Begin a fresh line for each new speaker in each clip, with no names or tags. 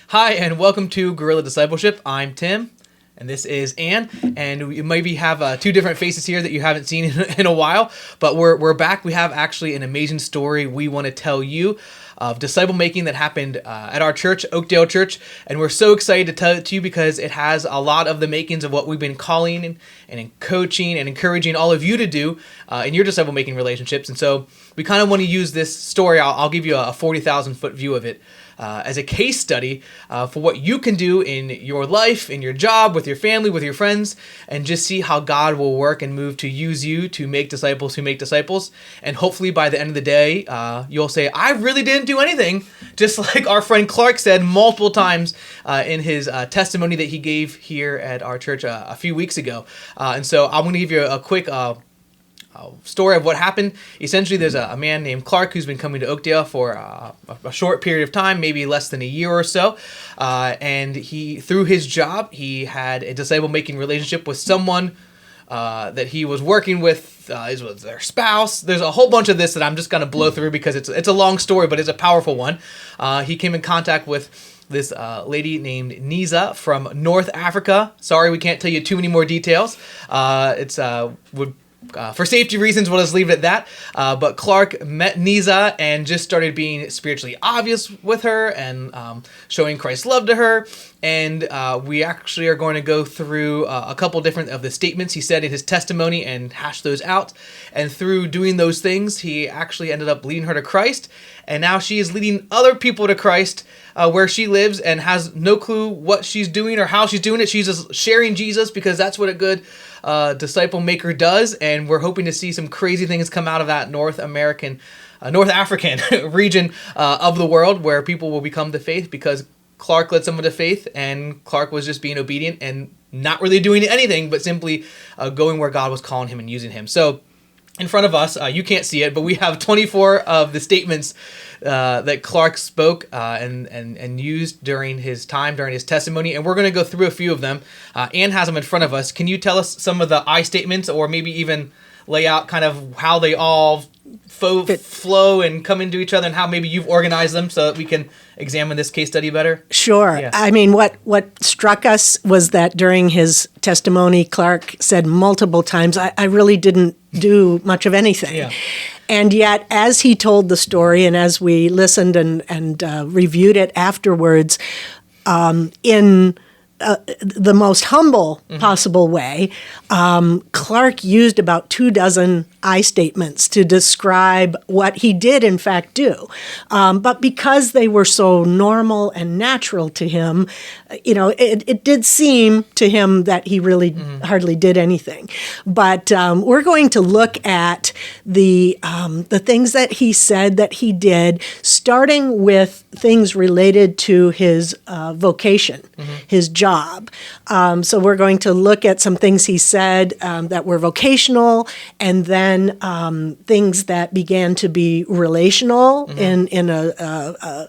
Hi, and welcome to Guerrilla Discipleship. I'm Tim, and this is Ann, and we maybe have two different faces here that you haven't seen in a while, but we're back. We have actually an amazing story we want to tell you of disciple making that happened at our church, Oakdale Church, and we're so excited to tell it to you because it has a lot of the makings of what we've been calling and coaching and encouraging all of you to do in your disciple making relationships. And so we kind of want to use this story. I'll give you a 40,000 foot view of it. As a case study for what you can do in your life, in your job, with your family, with your friends, and just see how God will work and move to use you to make disciples who make disciples. And hopefully by the end of the day, you'll say, I really didn't do anything, just like our friend Clark said multiple times in his testimony that he gave here at our church a few weeks ago. And so I'm going to give you a quick story of what happened. Essentially, there's a man named Clark who's been coming to Oakdale for a short period of time, maybe less than a year or so. And he, through his job, he had a disciple-making relationship with someone that he was working with, was their spouse. There's a whole bunch of this that I'm just going to blow through because it's a long story, but it's a powerful one. He came in contact with this lady named Niza from North Africa. Sorry, we can't tell you too many more details. For safety reasons, we'll just leave it at that. But Clark met Niza and just started being spiritually obvious with her and showing Christ's love to her. And we actually are going to go through a couple different of the statements he said in his testimony and hash those out. And through doing those things, he actually ended up leading her to Christ. And now she is leading other people to Christ where she lives and has no clue what she's doing or how she's doing it. She's just sharing Jesus because that's what a good disciple maker does. And we're hoping to see some crazy things come out of that North African region of the world where people will become the faith because Clark led someone to faith and Clark was just being obedient and not really doing anything, but simply going where God was calling him and using him. So in front of us, you can't see it, but we have 24 of the statements that Clark spoke and used during his time, during his testimony, and we're going to go through a few of them. Ann has them in front of us. Can you tell us some of the I statements or maybe even lay out kind of how they all flow and come into each other and how maybe you've organized them so that we can examine this case study better?
Sure. Yeah. I mean, what struck us was that during his testimony, Clark said multiple times, I really didn't do much of anything. Yeah. And yet, as he told the story and as we listened and reviewed it afterwards, in the most humble possible way, Clark used about 24 I statements to describe what he did in fact do. But because they were so normal and natural to him, it did seem to him that he really hardly did anything. But we're going to look at the things that he said that he did, starting with things related to his vocation, his job. So we're going to look at some things he said that were vocational, and then things that began to be relational in a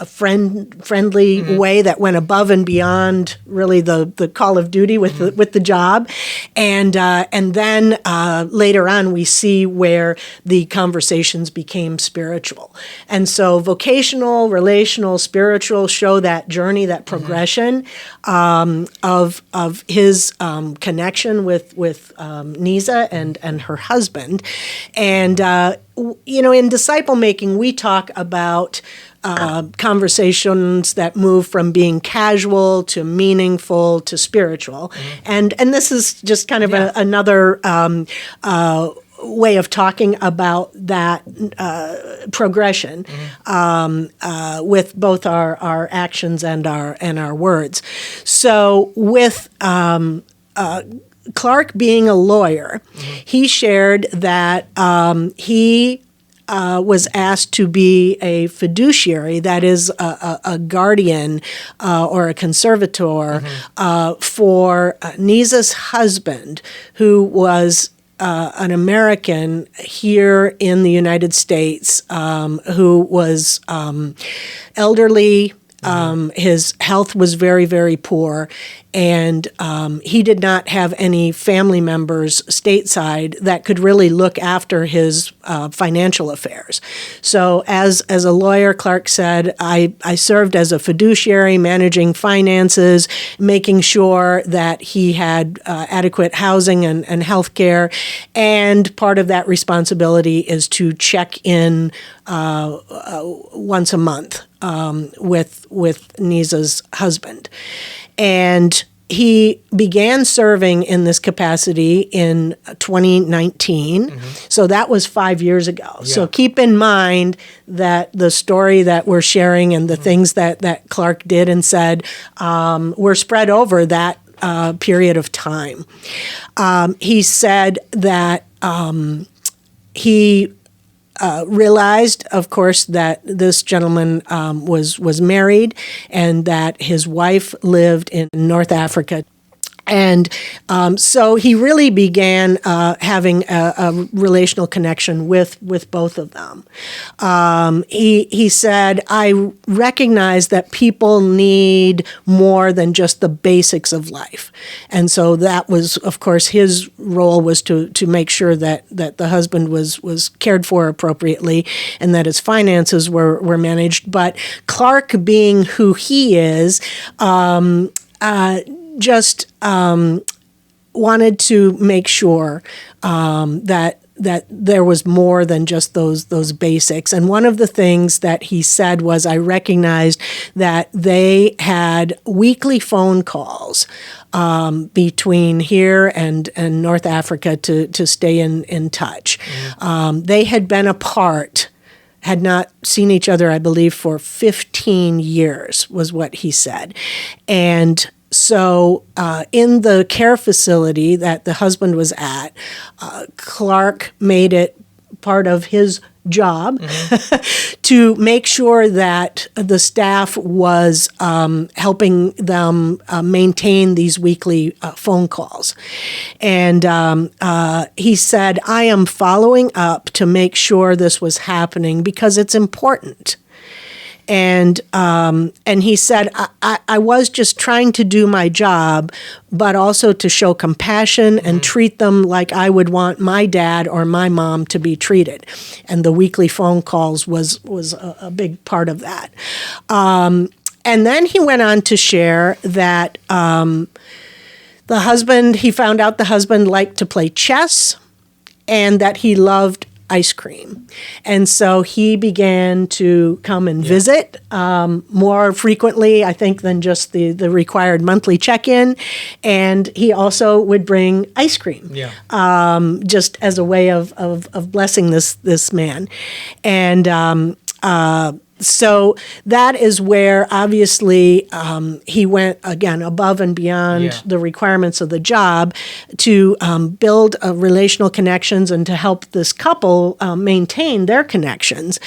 friendly way that went above and beyond really the call of duty with the job, and then later on we see where the conversations became spiritual, and so vocational, relational, spiritual show that journey, that progression of his connection with Niza and her husband, and in disciple making we talk about conversations that move from being casual to meaningful to spiritual, and this is just kind of another way of talking about that progression with both our actions and our words. So with Clark being a lawyer, he shared that he was asked to be a fiduciary, that is a guardian or a conservator for Niza's husband, who was an American here in the United States, who was elderly. His health was very, very poor, and he did not have any family members stateside that could really look after his financial affairs. So as a lawyer, Clark said, I served as a fiduciary, managing finances, making sure that he had adequate housing and health care, and part of that responsibility is to check in once a month with Nisa's husband. And he began serving in this capacity in 2019. So that was 5 years ago. Yeah. So keep in mind that the story that we're sharing and the things that Clark did and said were spread over that period of time. He said that he realized, of course, that this gentleman was married and that his wife lived in North Africa. And so he really began having a relational connection with both of them. He said, I recognize that people need more than just the basics of life. And so that was, of course, his role was to make sure that the husband was cared for appropriately and that his finances were managed. But Clark, being who he is, just wanted to make sure that there was more than just those basics. And one of the things that he said was, I recognized that they had weekly phone calls between here and North Africa to stay in touch. They had been apart, had not seen each other, I believe, for 15 years, was what he said. And so in the care facility that the husband was at, Clark made it part of his job to make sure that the staff was helping them maintain these weekly phone calls. And he said, I am following up to make sure this was happening because it's important. And he said, I was just trying to do my job, but also to show compassion and treat them like I would want my dad or my mom to be treated. And the weekly phone calls was a big part of that. And then he went on to share that he found out the husband liked to play chess and that he loved ice cream. And so he began to come and visit more frequently, I think, than just the required monthly check-in. And he also would bring ice cream, just as a way of blessing this man. And so that is where, obviously, he went, again, above and beyond the requirements of the job to build relational connections and to help this couple maintain their connections.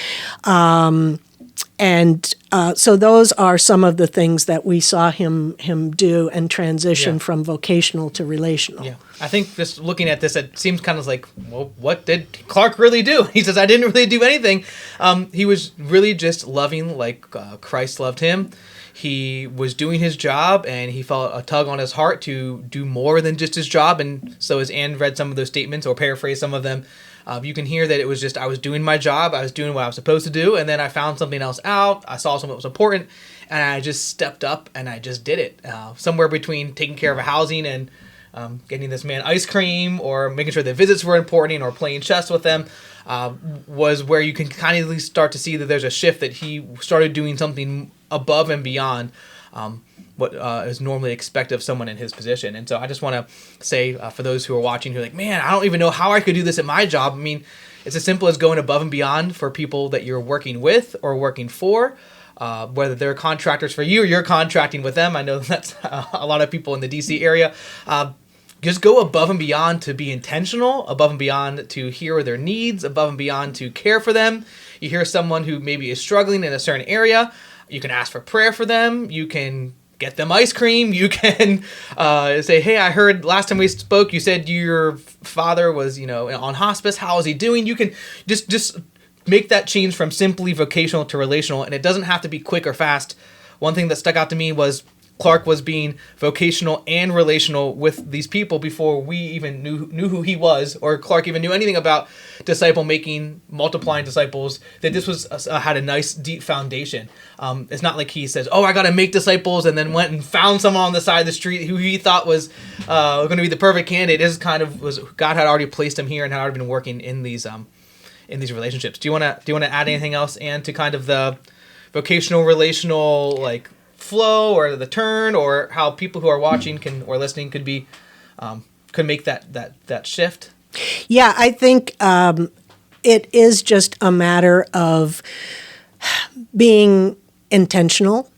And so those are some of the things that we saw him do and transition from vocational to relational. Yeah.
I think just looking at this, it seems kind of like, well, what did Clark really do? He says, I didn't really do anything. He was really just loving like Christ loved him. He was doing his job, and he felt a tug on his heart to do more than just his job. And so as Ann read some of those statements or paraphrased some of them, you can hear that it was just, I was doing my job, I was doing what I was supposed to do, and then I found something else out, I saw something that was important, and I just stepped up and I just did it. Somewhere between taking care of a housing and getting this man ice cream or making sure the visits were important or playing chess with them was where you can kind of at least start to see that there's a shift, that he started doing something above and beyond what is normally expected of someone in his position. And so I just want to say for those who are watching who are like, man, I don't even know how I could do this at my job. I mean, it's as simple as going above and beyond for people that you're working with or working for, whether they're contractors for you or you're contracting with them. I know that's a lot of people in the DC area. Just go above and beyond to be intentional, above and beyond to hear their needs, above and beyond to care for them. You hear someone who maybe is struggling in a certain area, you can ask for prayer for them. You can get them ice cream. You can say, hey, I heard last time we spoke, you said your father was, on hospice. How is he doing? You can just make that change from simply vocational to relational, and it doesn't have to be quick or fast. One thing that stuck out to me was Clark was being vocational and relational with these people before we even knew who he was, or Clark even knew anything about disciple making, multiplying disciples. That this was had a nice deep foundation. It's not like he says, "Oh, I got to make disciples," and then went and found someone on the side of the street who he thought was going to be the perfect candidate. This kind of was God had already placed him here and had already been working in these relationships. Do you want to add anything else, and to kind of the vocational relational like flow or the turn, or how people who are watching or listening could make that shift?
Yeah, I think it is just a matter of being intentional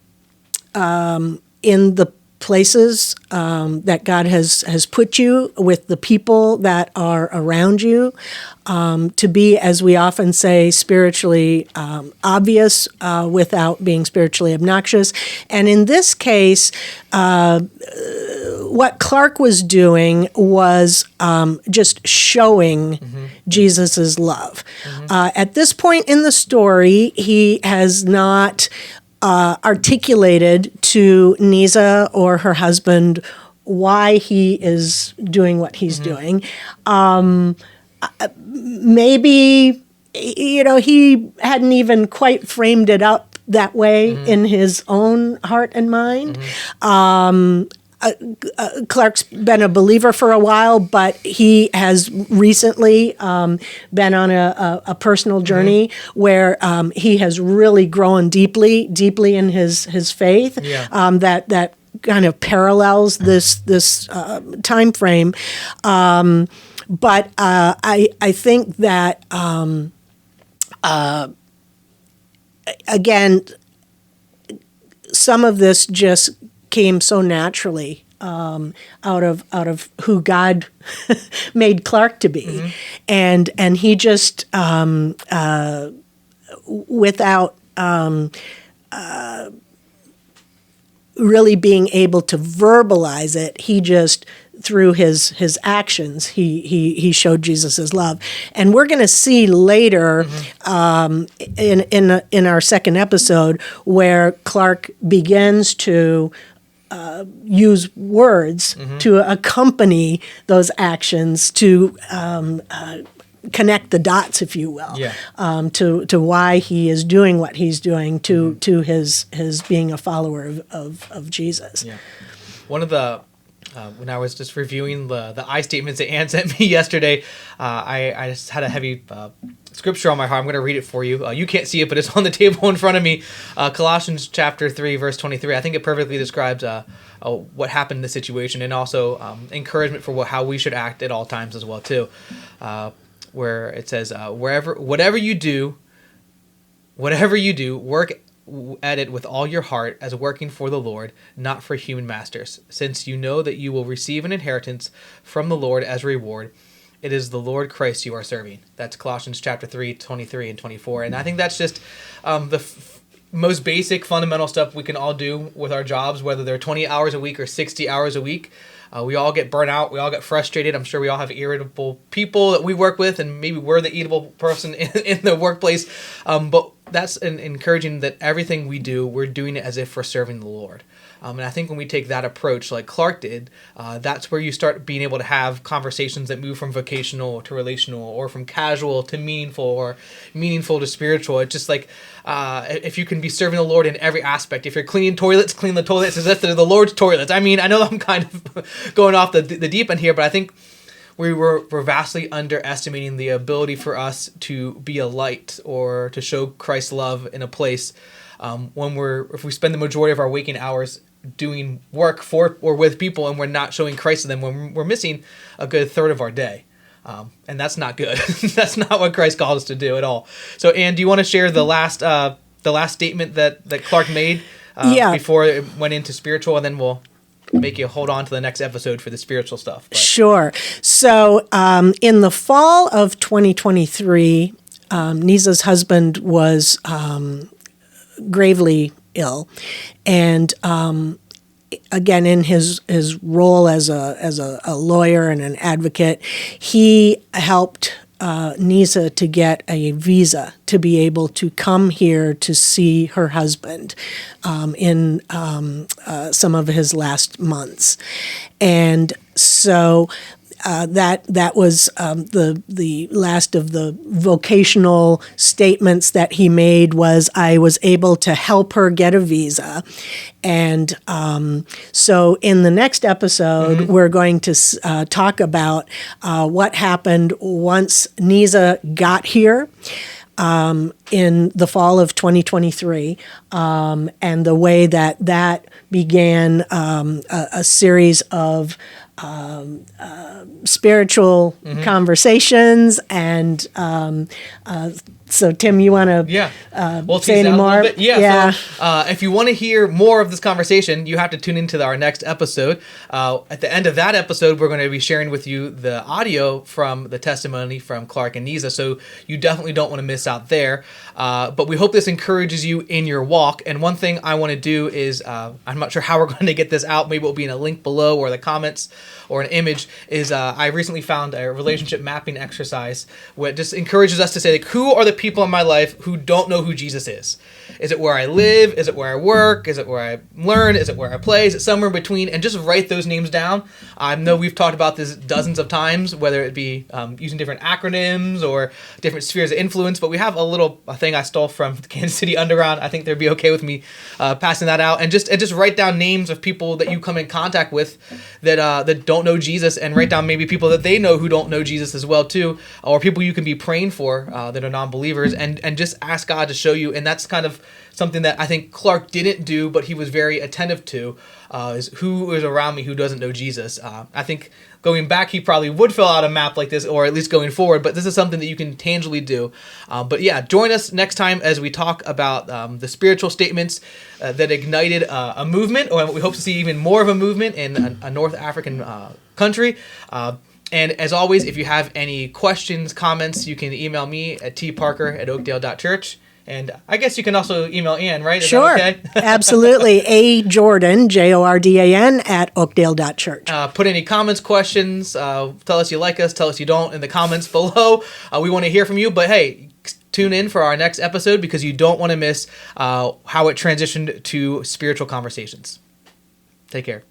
in the places that God has put you, with the people that are around you, to be, as we often say, spiritually obvious without being spiritually obnoxious. And in this case, what Clark was doing was just showing Jesus's love. At this point in the story, he has not articulated to Nisa or her husband why he is doing what he's doing. Maybe, he hadn't even quite framed it up that way in his own heart and mind. Clark's been a believer for a while, but he has recently been on a personal journey where he has really grown deeply in his faith.
Yeah.
That kind of parallels this time frame. But I think that again, some of this just came so naturally out of who God made Clark to be, and he just without really being able to verbalize it, he just through his actions he showed Jesus' love. And we're going to see later in our second episode where Clark begins to use words to accompany those actions, to connect the dots, if you will, to why he is doing what he's doing, to his being a follower of Jesus.
Yeah. One of the when I was just reviewing the I statements that Ann sent me yesterday, I just had a heavy scripture on my heart. I'm going to read it for you. You can't see it, but it's on the table in front of me. Colossians chapter 3, verse 23. I think it perfectly describes what happened in this situation, and also encouragement for how we should act at all times as well too. Where it says, whatever you do, work at it with all your heart as working for the Lord, not for human masters, since you know that you will receive an inheritance from the Lord as a reward. It is the Lord Christ you are serving. That's Colossians chapter 3, 23 and 24. And I think that's just the most basic fundamental stuff we can all do with our jobs, whether they're 20 hours a week or 60 hours a week. We all get burnt out. We all get frustrated. I'm sure we all have irritable people that we work with, and maybe we're the irritable person in the workplace. But that's encouraging that everything we do, we're doing it as if we're serving the Lord. And I think when we take that approach like Clark did, that's where you start being able to have conversations that move from vocational to relational, or from casual to meaningful, or meaningful to spiritual. It's just like if you can be serving the Lord in every aspect. If you're cleaning toilets, clean the toilets as if they're the Lord's toilets. I mean, I know I'm kind of going off the deep end here, but I think we're vastly underestimating the ability for us to be a light or to show Christ's love in a place if we spend the majority of our waking hours doing work for or with people, and we're not showing Christ to them, when we're missing a good third of our day. And that's not good. That's not what Christ called us to do at all. So, Ann, do you want to share the last statement that Clark made before it went into spiritual, and then we'll make you hold on to the next episode for the spiritual stuff? But.
Sure. So in the fall of 2023, Nisa's husband was gravely ill, and again, in his role as a lawyer and an advocate, he helped Nisa to get a visa to be able to come here to see her husband in some of his last months. And so that was the last of the vocational statements that he made was I was able to help her get a visa. And so in the next episode, we're going to talk about what happened once Nisa got here in the fall of 2023, and the way that began a series of spiritual conversations. And so, Tim, you want to say any more?
Yeah. So, if you want to hear more of this conversation, you have to tune into our next episode. At the end of that episode, we're going to be sharing with you the audio from the testimony from Clark and Nisa. So you definitely don't want to miss out there. But we hope this encourages you in your walk. And one thing I want to do is, I'm not sure how we're going to get this out. Maybe it'll be in a link below or the comments or an image, is I recently found a relationship mapping exercise where it just encourages us to say, like, who are the people in my life who don't know who Jesus is? Is it where I live? Is it where I work? Is it where I learn? Is it where I play? Is it somewhere in between? And just write those names down. I know we've talked about this dozens of times, whether it be using different acronyms or different spheres of influence, but we have a thing I stole from the Kansas City Underground. I think they'd be okay with me passing that out. And just write down names of people that you come in contact with that don't know Jesus, and write down maybe people that they know who don't know Jesus as well too, or people you can be praying for that are non-believers, and just ask God to show you. And that's kind of something that I think Clark didn't do, but he was very attentive to, is who is around me who doesn't know Jesus. I think going back, he probably would fill out a map like this, or at least going forward, but this is something that you can tangibly do. But yeah, join us next time as we talk about the spiritual statements that ignited a movement, or we hope to see even more of a movement in a North African country. And as always, if you have any questions, comments, you can email me at tparker@oakdale.church. And I guess you can also email Ann, right? Is
sure.
That okay?
Absolutely. A Jordan, Jordan, at oakdale.church.
Put any comments, questions, tell us you like us, tell us you don't in the comments below. We want to hear from you. But hey, tune in for our next episode because you don't want to miss how it transitioned to spiritual conversations. Take care.